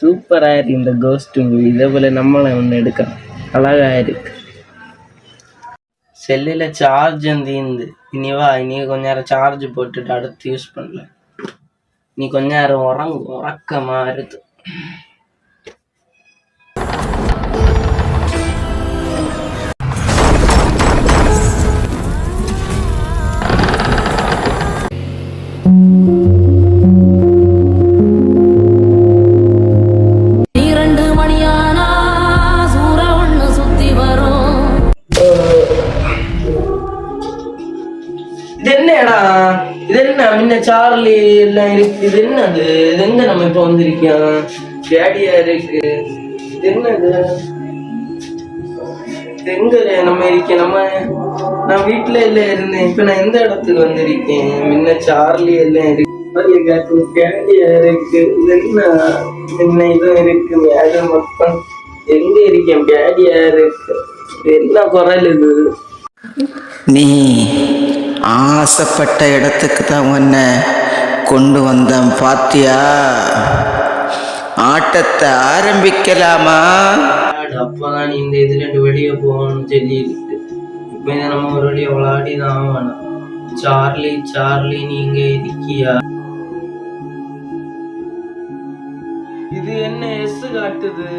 சூப்பராக இருக்கு இந்த கோஸ்ட் மூவி. இதே போல் நம்மளும் ஒன்று எடுக்கலாம். அழகாக இருக்கு. செல்லில் சார்ஜ் தீர்ந்து இனி கொஞ்ச நேரம் சார்ஜ் போட்டுட்டு அடுத்து யூஸ் பண்ணல. நீ கொஞ்ச நேரம் உறக்கமா இருக்கு. இது என்ன முன்ன சார்லி எல்லாம் இருக்கு. இது என்னது? இது எங்க நம்ம இப்ப வந்திருக்கோம்? டேடியா இருக்கு. இது என்னது? எங்க நம்ம இருக்கேன்? நான் வீட்டுல எல்லாம் இருந்தேன். இப்ப நான் எந்த இடத்துக்கு வந்திருக்கேன்? முன்ன சார்லி எல்லாம் இருக்கு. டேடியா இருக்கு. இது என்ன இதுவும் இருக்கு. மேடம் மொத்தம் எங்க இருக்கேன்? டேடியா இருக்கு. என்ன குரல் இது? நீ ஆசைப்பட்ட இடத்துக்கு தான் உன்னை கொண்டு வந்தேன் பாத்தியா? ஆட்டத்தை ஆரம்பிக்கலாமா? அப்பதான் நீ இந்த இதுல வெளியே போகணும்னு சொல்லி இருக்கு. இப்ப நம்ம ஒரு வழியை விளையாடிதான் வேணும். சார்லி நீங்க இருக்கியா? இது என்ன எஸ் காட்டுது?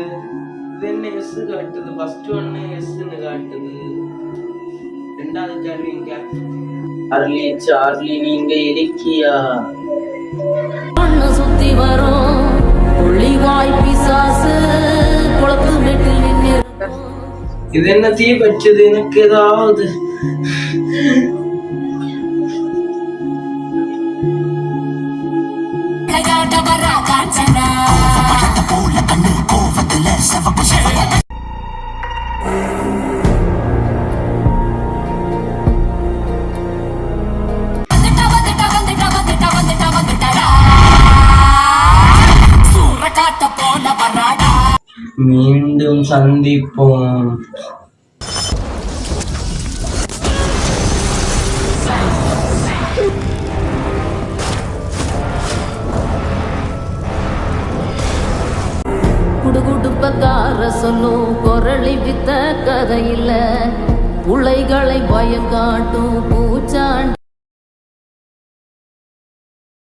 இது என்ன எஸ் காட்டுது? ஃபர்ஸ்ட் ஒன்னு எஸ்ன்னு காட்டுது. ரெண்டாவது சார்லி நீங்க இருக்கியா? சுத்தி வரும் புள்ளிவாய் பிசாசு குளத்து மெட்டில் நின்று. இது என்ன தீ பச்சது? எனக்கு ஏதாவது மீண்டும் சந்திப்போம். குடுகுடுப்பக்கார சொல்லும் குரளி வித்த கதையில உளைகளை பயம் காட்டும் பூச்சாண்டி.